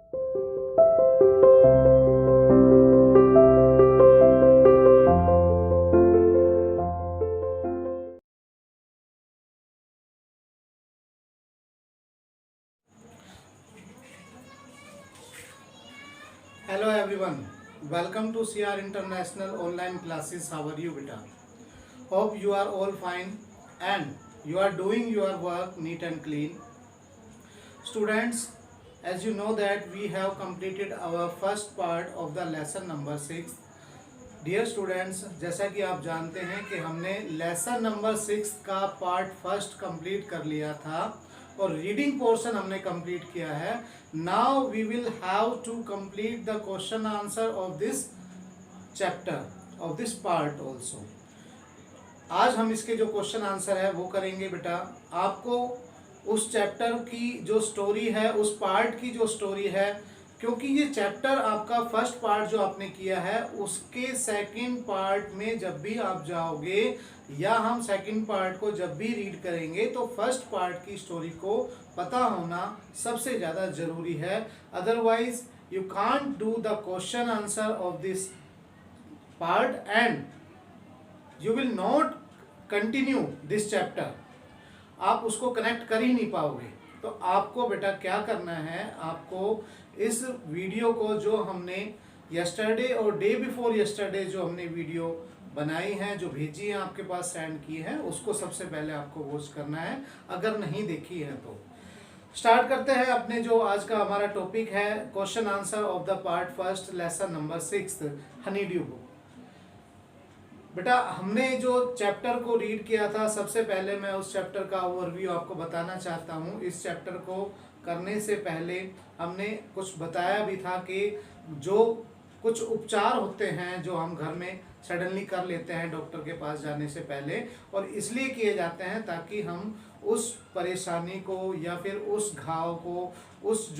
Hello everyone, welcome to CR International online classes. How are you beta? Hope you are all fine and you are doing your work neat and clean. Students, as you know that we have completed our first part of the lesson number 6. Dear students, जैसा कि आप जानते हैं कि हमने lesson number 6 का part first complete कर लिया था और रीडिंग पोर्शन हमने कंप्लीट किया है. Now we will have to complete the question answer of this chapter of this part also. आज हम इसके जो क्वेश्चन आंसर है वो करेंगे बेटा. आपको उस चैप्टर की जो स्टोरी है, उस पार्ट की जो स्टोरी है, क्योंकि ये चैप्टर आपका फर्स्ट पार्ट जो आपने किया है उसके सेकंड पार्ट में जब भी आप जाओगे या हम सेकंड पार्ट को जब भी रीड करेंगे तो फर्स्ट पार्ट की स्टोरी को पता होना सबसे ज़्यादा ज़रूरी है. Otherwise you can't do the question answer of this part and you will not continue this chapter. आप उसको कनेक्ट कर ही नहीं पाओगे. तो आपको बेटा क्या करना है, आपको इस वीडियो को जो हमने यस्टरडे और डे बिफोर यस्टरडे जो हमने वीडियो बनाई है, जो भेजी है आपके पास, सेंड की है, उसको सबसे पहले आपको वॉच करना है अगर नहीं देखी है तो. स्टार्ट करते हैं अपने जो आज का हमारा टॉपिक है, question answer of the part first lesson number 6 Honey due book. बेटा हमने जो चैप्टर को रीड किया था, सबसे पहले मैं उस चैप्टर का ओवरव्यू आपको बताना चाहता हूँ. इस चैप्टर को करने से पहले हमने कुछ बताया भी था कि जो कुछ उपचार होते हैं जो हम घर में सडनली कर लेते हैं डॉक्टर के पास जाने से पहले, और इसलिए किए जाते हैं ताकि हम उस परेशानी को या फिर उस घाव को, उस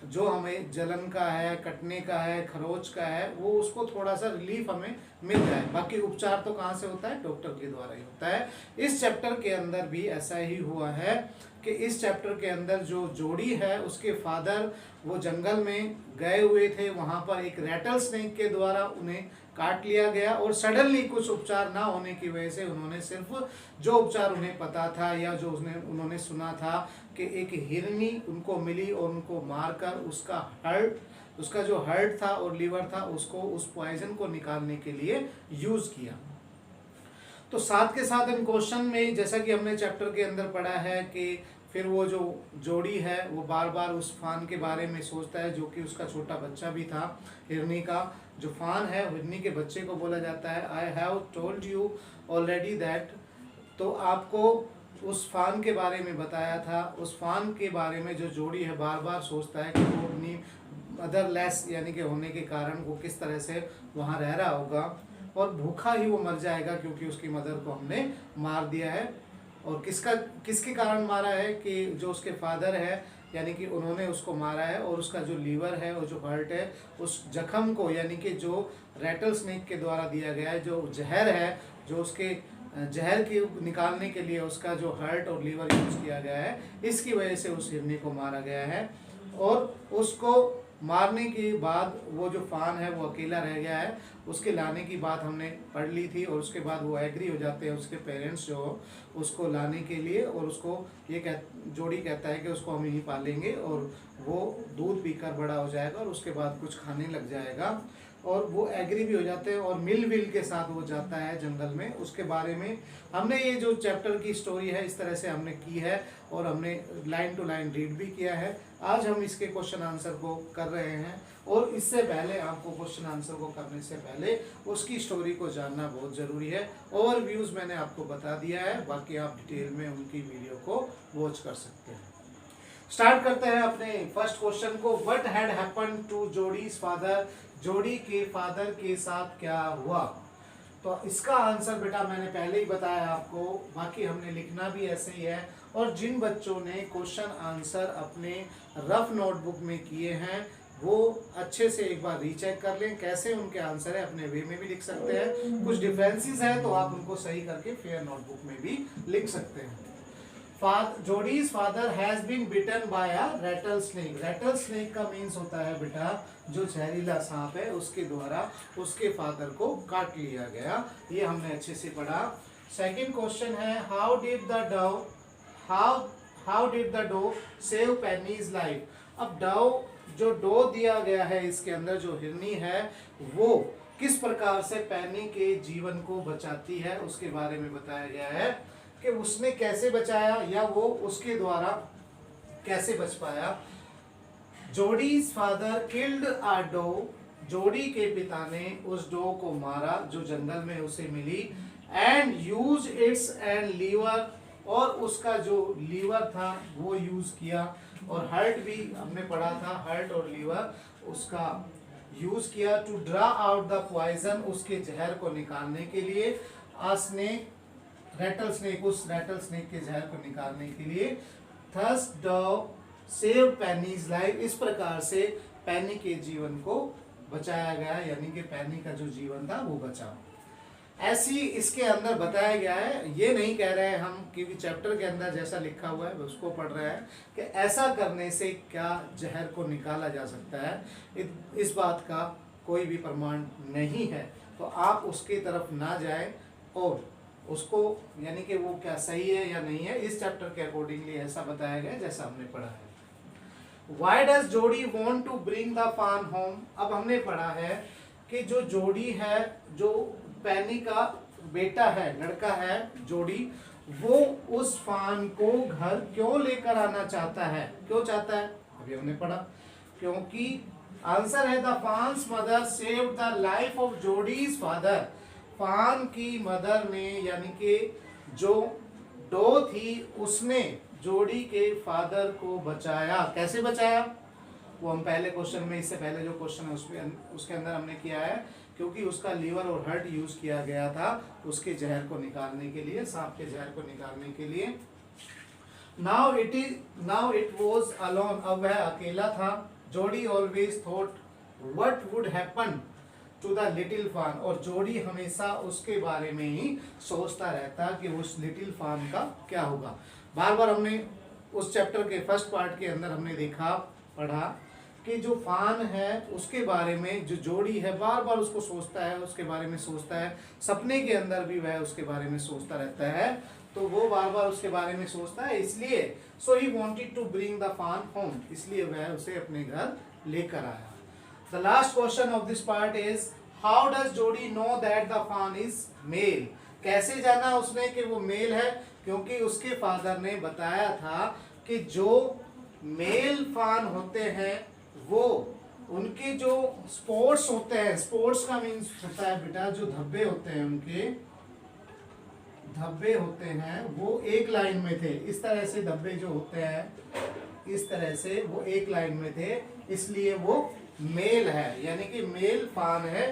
जो हमें जलन का है, कटने का है, खरोच का है, वो उसको थोड़ा सा रिलीफ हमें मिल जाए. बाकी उपचार तो कहाँ से होता है, डॉक्टर के द्वारा ही होता है. इस चैप्टर के अंदर भी ऐसा ही हुआ है कि इस चैप्टर के अंदर जो जोड़ी है उसके फादर वो जंगल में गए हुए थे, वहाँ पर एक रैटल स्नेक के द्वारा उन्हें काट लिया गया और सडनली कुछ उपचार ना होने की वजह से उन्होंने सिर्फ जो उपचार उन्हें पता था या जो उन्होंने सुना था कि एक हिरनी उनको मिली और उनको मारकर उसका जो हार्ट था और लीवर था उसको, उस पॉइजन को निकालने के लिए यूज किया. तो साथ के साथ इन क्वेश्चन में जैसा कि हमने चैप्टर के अंदर पढ़ा है कि फिर वो जो जोड़ी है वो बार बार उस फान के बारे में सोचता है जो कि उसका छोटा बच्चा भी था. हिरनी का जो फान है, हिरनी के बच्चे को बोला जाता है. I have told you already that. तो आपको उस फान के बारे में बताया था. उस फान के बारे में जो जोड़ी है बार बार सोचता है कि वो अपनी मदरलेस यानी कि होने के कारण वो किस तरह से वहाँ रह रहा होगा और भूखा ही वो मर जाएगा क्योंकि उसकी मदर को हमने मार दिया है. और किसके कारण मारा है कि जो उसके फादर है यानी कि उन्होंने उसको मारा है और उसका जो लीवर है और जो हार्ट है उस जख्म को यानी कि जो रैटल स्नेक के द्वारा दिया गया है, जो जहर है, जो उसके जहर की निकालने के लिए उसका जो हार्ट और लीवर यूज किया गया है, इसकी वजह से उस हिरनी को मारा गया है. और उसको मारने के बाद वो जो फान है वो अकेला रह गया है. उसके लाने की बात हमने पढ़ ली थी और उसके बाद वो एग्री हो जाते हैं उसके पेरेंट्स जो उसको लाने के लिए, और उसको ये जोड़ी कहता है कि उसको हम यहीं पालेंगे और वो दूध पीकर बड़ा हो जाएगा और उसके बाद कुछ खाने लग जाएगा. और वो एग्री भी हो जाते हैं और मिल के साथ वो जाता है जंगल में. उसके बारे में हमने ये जो चैप्टर की स्टोरी है इस तरह से हमने की है और हमने लाइन टू लाइन रीड भी किया है. आज हम इसके क्वेश्चन आंसर को कर रहे हैं और इससे पहले आपको क्वेश्चन आंसर को करने से पहले उसकी स्टोरी को जानना बहुत ज़रूरी है. ओवरव्यूज़ मैंने आपको बता दिया है, बाकी आप डिटेल में उनकी वीडियो को वॉच कर सकते हैं. स्टार्ट करते हैं अपने फर्स्ट क्वेश्चन को. What had happened to Jody's father. Jody के फादर के साथ क्या हुआ. तो इसका आंसर बेटा मैंने पहले ही बताया आपको, बाकी हमने लिखना भी ऐसे ही है. और जिन बच्चों ने क्वेश्चन आंसर अपने रफ नोटबुक में किए हैं वो अच्छे से एक बार रीचेक कर लें कैसे उनके आंसर है. अपने वे में भी लिख सकते हैं, कुछ डिफरेंसेस है तो आप उनको सही करके फेयर नोटबुक में भी लिख सकते हैं. Jody's father has been bitten by a rattlesnake. Rattlesnake का मीन्स होता है बेटा जो जहरीला सांप है, उसके द्वारा उसके फादर को काट लिया गया। ये हमने अच्छे से पढ़ा। सेकंड क्वेश्चन है how did the doe save Penny's life. अब जो डो दिया गया है इसके अंदर जो हिरनी है वो किस प्रकार से पेनी के जीवन को बचाती है उसके बारे में बताया गया है कि उसने कैसे बचाया या वो उसके द्वारा कैसे बच पाया। Jody's father killed a doe. Jody के पिता ने उस डो को मारा जो जंगल में उसे मिली। And use it's and liver, और उसका जो लीवर था वो यूज किया। और हर्ट भी हमने पढ़ा था, हर्ट और लीवर उसका यूज किया। To draw out the poison, उसके जहर को निकालने के लिए। रेटल स्नेक, उस रेटल स्नेक के जहर को निकालने के लिए। Thus dog save Penny's life, इस प्रकार से पेनी के जीवन को बचाया गया, यानी कि पेनी का जो जीवन था वो बचा। ऐसी इसके अंदर बताया गया है, ये नहीं कह रहे हैं हम क्योंकि चैप्टर के अंदर जैसा लिखा हुआ है उसको पढ़ रहे हैं कि ऐसा करने से क्या जहर को निकाला जा सकता है। इस बात का कोई भी प्रमाण नहीं है, तो आप उसकी तरफ ना जाएं और उसको यानी कि वो क्या सही है या नहीं है, इस चैप्टर के अकॉर्डिंगली ऐसा बताया गया जैसा हमने पढ़ा है। Why does जोड़ी want to bring the fawn home? अब हमने पढ़ा है कि जो जोड़ी है, जो पेनी का बेटा है, लड़का है जोड़ी, वो उस फान को घर क्यों लेकर आना चाहता है। क्यों चाहता है अभी हमने पढ़ा, क्योंकि आंसर है the फान्स mother saved the life of Jody's father. फान की मदर ने यानी कि जो डो थी उसने जोड़ी के फादर को बचाया। कैसे बचाया वो हम पहले क्वेश्चन में, इससे पहले जो क्वेश्चन है उसके अंदर हमने किया है, क्योंकि उसका लीवर और हर्ट यूज किया गया था उसके जहर को निकालने के लिए, सांप के जहर को निकालने के लिए। नाउ इट वॉज अलोन, अब वह अकेला था। Jody always thought what would happen to the little fawn, और जोड़ी हमेशा उसके बारे में ही सोचता रहता कि उस लिटिल फान का क्या होगा। बार बार हमने उस चैप्टर के फर्स्ट पार्ट के अंदर हमने पढ़ा कि जो फान है उसके बारे में जो जोड़ी है बार बार उसको सोचता है, उसके बारे में सोचता है। सपने के अंदर भी वह उसके बारे में सोचता रहता है, तो वो बार बार उसके बारे में सोचता है, इसलिए सो he wanted to bring the फान होम, इसलिए वह उसे अपने घर लेकर आया। The last question of this part is how does जोड़ी नो दैट द फान इज मेल। कैसे जाना उसने कि वो मेल है, क्योंकि उसके फादर ने बताया था कि जो मेल फान होते हैं वो उनके जो स्पोर्ट्स होते हैं, स्पोर्ट्स का मीन्स होता है बेटा जो धब्बे होते हैं, उनके धब्बे होते हैं वो एक लाइन में थे। इस तरह से धब्बे जो होते हैं इस तरह से वो एक लाइन में थे, इसलिए वो मेल है, यानी कि मेल फान है।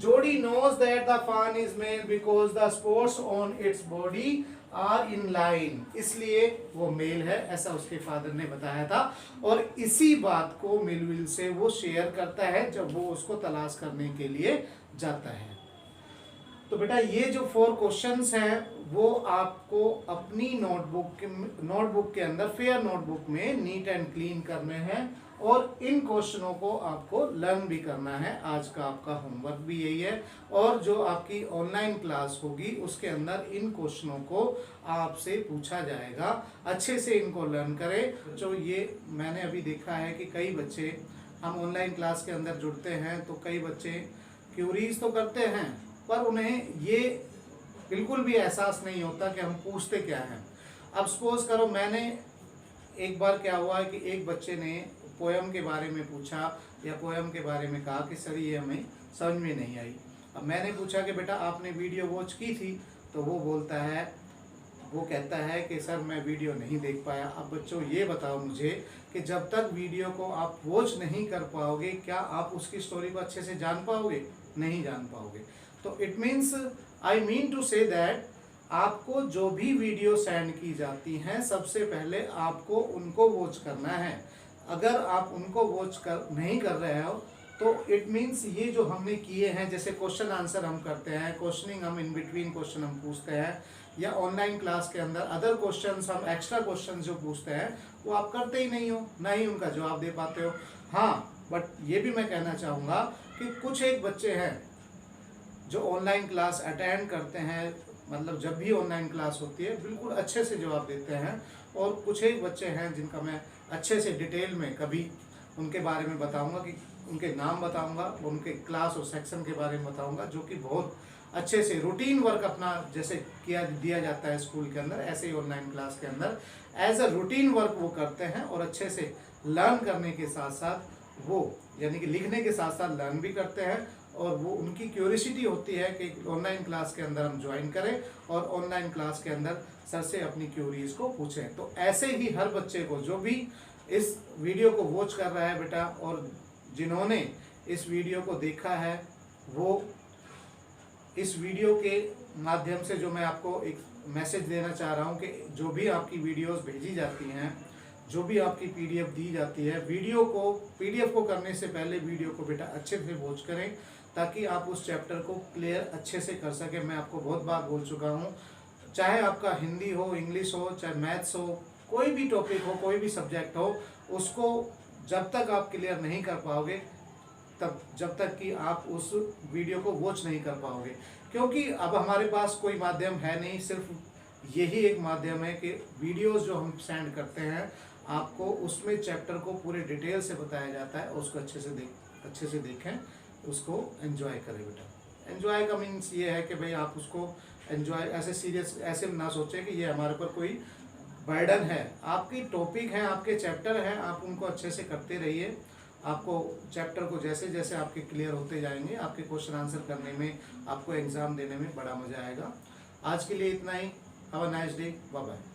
जोड़ी knows that the fawn is male because the spots on its body are in line, इसलिए वो मेल है, ऐसा उसके फादर ने बताया था। और इसी बात को मिलविल से वो शेयर करता है जब वो उसको तलाश करने के लिए जाता है। तो बेटा ये जो 4 क्वेश्चंस हैं वो आपको अपनी नोटबुक के अंदर फेयर नोटबुक में नीट एंड क्लीन करने हैं, और इन क्वेश्चनों को आपको लर्न भी करना है। आज का आपका होमवर्क भी यही है, और जो आपकी ऑनलाइन क्लास होगी उसके अंदर इन क्वेश्चनों को आपसे पूछा जाएगा। अच्छे से इनको लर्न करें। जो ये मैंने अभी देखा है कि कई बच्चे, हम ऑनलाइन क्लास के अंदर जुड़ते हैं तो कई बच्चे क्यूरीज तो करते हैं पर उन्हें ये बिल्कुल भी एहसास नहीं होता कि हम पूछते क्या हैं। अब सपोज करो मैंने एक बार क्या हुआ कि एक बच्चे ने पोयम के बारे में पूछा या पोयम के बारे में कहा कि सर ये हमें समझ में नहीं आई। अब मैंने पूछा कि बेटा आपने वीडियो वॉच की थी, तो वो कहता है कि सर मैं वीडियो नहीं देख पाया। अब बच्चों ये बताओ मुझे कि जब तक वीडियो को आप वॉच नहीं कर पाओगे क्या आप उसकी स्टोरी को अच्छे से जान पाओगे? नहीं जान पाओगे। तो it means I mean to say that आपको जो भी वीडियो सेंड की जाती हैं सबसे पहले आपको उनको वॉच करना है। अगर आप उनको वॉच नहीं कर रहे हो तो इट मीन्स ये जो हमने किए हैं, जैसे क्वेश्चन आंसर हम करते हैं, क्वेश्चनिंग हम इन बिटवीन क्वेश्चन हम पूछते हैं, या ऑनलाइन क्लास के अंदर अदर क्वेश्चंस, हम एक्स्ट्रा क्वेश्चंस जो पूछते हैं वो आप करते ही नहीं हो, ना ही उनका जवाब दे पाते हो। हाँ, बट ये भी मैं कहना चाहूँगा कि कुछ एक बच्चे हैं जो ऑनलाइन क्लास अटेंड करते हैं, मतलब जब भी ऑनलाइन क्लास होती है बिल्कुल अच्छे से जवाब देते हैं, और कुछ एक बच्चे हैं जिनका मैं अच्छे से डिटेल में कभी उनके बारे में बताऊंगा, कि उनके नाम बताऊंगा, उनके क्लास और सेक्शन के बारे में बताऊंगा, जो कि बहुत अच्छे से रूटीन वर्क अपना जैसे दिया जाता है स्कूल के अंदर, ऐसे ही ऑनलाइन क्लास के अंदर एज अ रूटीन वर्क वो करते हैं, और अच्छे से लर्न करने के साथ साथ वो यानी कि लिखने के साथ साथ लर्न भी करते हैं, और वो उनकी क्यूरियोसिटी होती है कि ऑनलाइन क्लास के अंदर हम ज्वाइन करें और ऑनलाइन क्लास के अंदर सर से अपनी क्यूरीज को पूछें। तो ऐसे ही हर बच्चे को जो भी इस वीडियो को वॉच कर रहा है बेटा, और जिन्होंने इस वीडियो को देखा है, वो इस वीडियो के माध्यम से जो मैं आपको एक मैसेज देना चाह रहा हूँ कि जो भी आपकी वीडियोस भेजी जाती हैं, जो भी आपकी पीडीएफ दी जाती है, पीडीएफ को करने से पहले वीडियो को बेटा अच्छे से वॉच करें, ताकि आप उस चैप्टर को क्लियर अच्छे से कर सकें। मैं आपको बहुत बार बोल चुका हूँ, चाहे आपका हिंदी हो, इंग्लिश हो, चाहे मैथ्स हो, कोई भी टॉपिक हो, कोई भी सब्जेक्ट हो, उसको जब तक आप क्लियर नहीं कर पाओगे, जब तक कि आप उस वीडियो को वॉच नहीं कर पाओगे, क्योंकि अब हमारे पास कोई माध्यम है नहीं, सिर्फ यही एक माध्यम है कि वीडियोस जो हम सेंड करते हैं आपको, उसमें चैप्टर को पूरे डिटेल से बताया जाता है, उसको अच्छे से देखें, उसको एंजॉय करें बेटा। एंजॉय का मीन्स ये है कि भाई आप उसको एंजॉय ऐसे सीरियस ऐसे ना सोचें कि ये हमारे पर कोई बर्डन है। आपकी टॉपिक है, आपके चैप्टर हैं, आप उनको अच्छे से करते रहिए। आपको चैप्टर को जैसे जैसे आपके क्लियर होते जाएंगे, आपके क्वेश्चन आंसर करने में, आपको एग्जाम देने में बड़ा मजा आएगा। आज के लिए इतना ही। Have a nice day, bye bye.